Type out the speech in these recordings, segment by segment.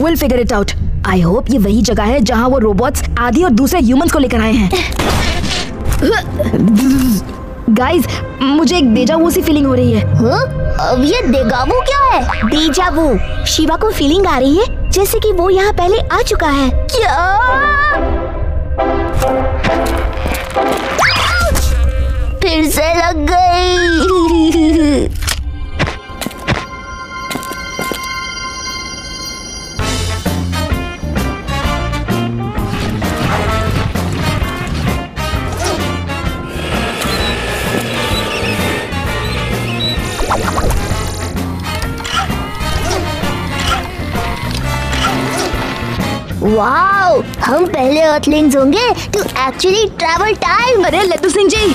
We'll figure it out. I hope ये वही जगह है जहाँ वो रोबोट्स आदि और दूसरे ह्यूमंस को लेकर आए हैं। गाइस, मुझे एक डेजावू सी फीलिंग हो रही है। अब ये डेजावू क्या है? डेजावू। शिवा को फीलिंग आ रही है जैसे कि वो यहाँ पहले आ चुका है। क्या? फिर से लग गई। वाओ, हम पहले अर्थलिंग्स होंगे टू एक्चुअली ट्रैवल टाइम। अरे Laddu Singh ji,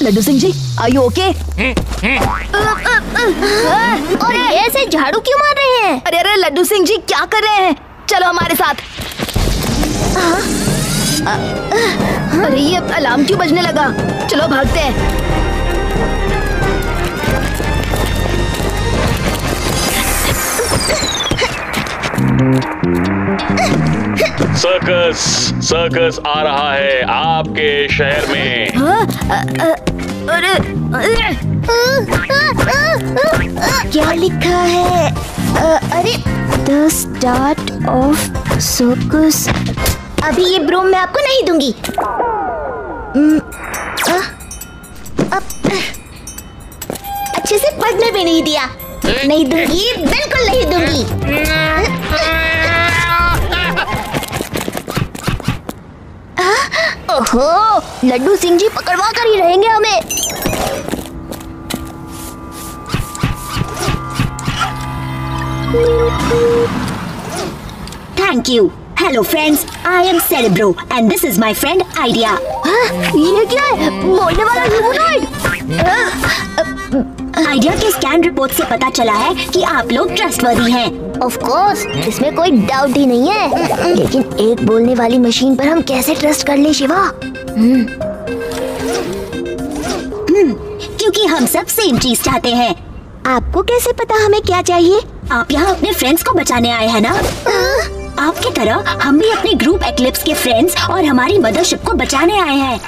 Laddu Singh ji, are you okay? और ऐसे झाड़ू क्यों मार रहे हैं? अरे अरे लड्डू सिंह जी, क्या कर रहे हैं? चलो हमारे साथ। अरे ये अलार्म क्यों बजने लगा? चलो भागते हैं। सर्कस सर्कस आ रहा है आपके शहर में। अरे क्या लिखा है? अरे द स्टार्ट ऑफ सर्कस। अभी ये ब्रोम मैं आपको नहीं दूंगी। अच्छे से पढ़ने भी नहीं दिया। नहीं दूंगी, बिल्कुल नहीं दूंगी। ओहो, लड्डू सिंह जी पकड़वा कर ही रहेंगे हमें। Thank you. Hello friends, I am Cerebro and this is my friend Idea. ये क्या है? बोलने वाला ह्यूमनॉइड। आइडिया के स्कैन रिपोर्ट से पता चला है कि आप लोग ट्रस्टवर्दी हैं। ऑफ कोर्स, इसमें कोई डाउट ही नहीं है। लेकिन एक बोलने वाली मशीन पर हम कैसे ट्रस्ट कर ले शिवा? क्योंकि हम सब सेम चीज चाहते हैं। आपको कैसे पता हमें क्या चाहिए? आप यहाँ अपने फ्रेंड्स को बचाने आए हैं ना? आपकी तरह हम भी अपने ग्रुप एक्लिप्स के फ्रेंड्स और हमारी मदरशिप को बचाने आए हैं।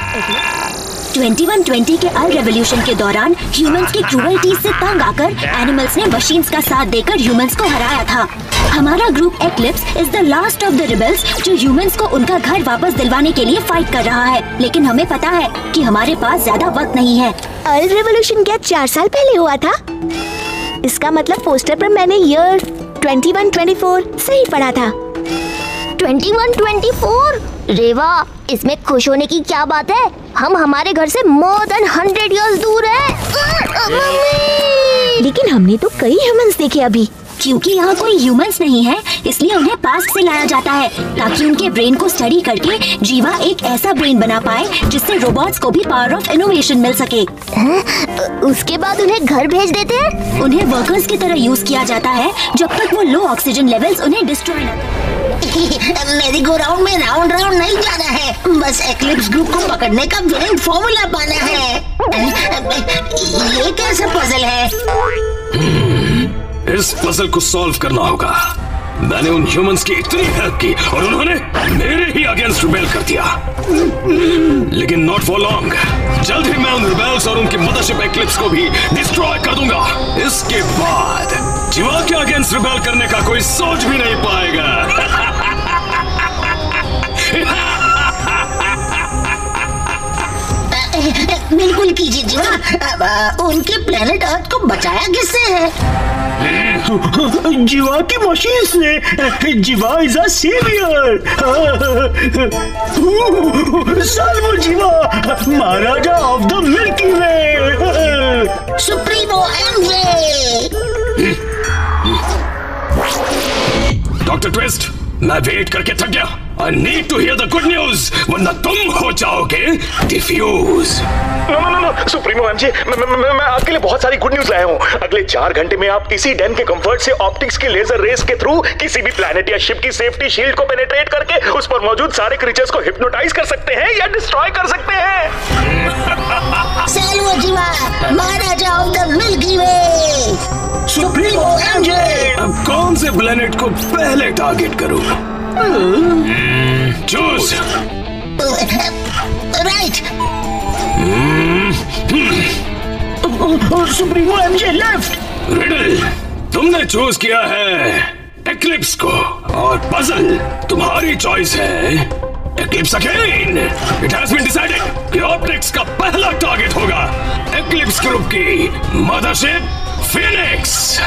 2120 के अर्थ रेवोल्यूशन के दौरान ह्यूमंस की क्रूरल्टी से तंग आकर एनिमल्स ने मशीन्स का साथ देकर ह्यूमंस को हराया था। हमारा group eclipse is the last of the rebels जो ह्यूमंस को उनका घर वापस दिलवाने के लिए फाइट कर रहा है। लेकिन हमें पता है कि हमारे पास ज्यादा वक्त नहीं है। अर्थ रेवोल्यूशन क्या 4 साल पहले हुआ था? इसका मतलब पोस्टर पर मैंने ईयर 2124 सही पढ़ा था। 2124? रेवा, इसमें खुश होने की क्या बात है? हम हमारे घर से मोर देन 100 इयर्स दूर हैं। लेकिन हमने तो कई ह्यूमंस देखे अभी। क्योंकि यहाँ कोई ह्यूमंस नहीं है, इसलिए उन्हें पास्ट से लाया जाता है ताकि उनके ब्रेन को स्टडी करके जीवा एक ऐसा ब्रेन बना पाए जिससे रोबोट्स को भी पावर ऑफ इनोवेशन मिल सके। उसके बाद उन्हें घर भेज देते हैं? उन्हें वर्कर्स की तरह यूज किया जाता है जब तक वो लो ऑक्सीजन लेवल्स उन्हें डिस्ट्रॉय न करें। मेरी गो राउंड में राउंड राउंड नहीं जाना है, बस एक्लिप्स ग्रुप को पकड़ने का विनिंग फॉर्मूला पाना है। ये कैसा पजल है? इस पजल को सॉल्व करना होगा। मैंने उन ह्यूमंस की इतनी हेल्प की और उन्होंने मेरे ही अगेंस्ट रिबेल कर दिया। लेकिन नॉट फॉर लॉन्ग। जल्द ही मैं उन रिबेल्स और उनकी मदरशिप एक्लिप्स को भी डिस्ट्रॉय कर दूंगा। इसके बाद जीवा के अगेंस्ट रिबेल करने का कोई सोच भी नहीं पाएगा। बिल्कुल कीजिए जीवा। उनके प्लेनेट अर्थ को बचाया किससे है? जीवा की मशीन से। जीवा is a saviour. Salvo Jeeva, Maharaja of the Milky Way. Supremo MJ. Doctor Twist, मैं वेट करके थक गया। I need to hear the good news, वरना तुम हो जाओगे डिफ्यूज। नो सुप्रीमो एमजे, मैं आपके लिए बहुत सारी गुड न्यूज लाया हूँ। अगले 4 घंटे में आप इसी डैन के कंफर्ट से ऑप्टिक्स की लेजर रेस के थ्रू किसी भी प्लैनेट या शिप की सेफ्टी शील्ड को पेनिट्रेट करके उस पर मौजूद सारे क्रीचर्स को हिप्नोटाइज कर सकते हैं या डिस्ट्रॉय कर सकते हैं। Selva Jeeva, Maharaja of the Milky Way, Supremo MJ. अब कौन से प्लेनेट को पहले टारगेट करूं? Choose. Right. Supremo MJ left. Riddle, तुमने चूज किया है एक्लिप्स को और पजल तुम्हारी चॉइस है Eclipse again. It has been decided कि ऑप्टिक्स का पहला टारगेट होगा एक्लिप्स ग्रुप की मदरशिप फिनिक्स।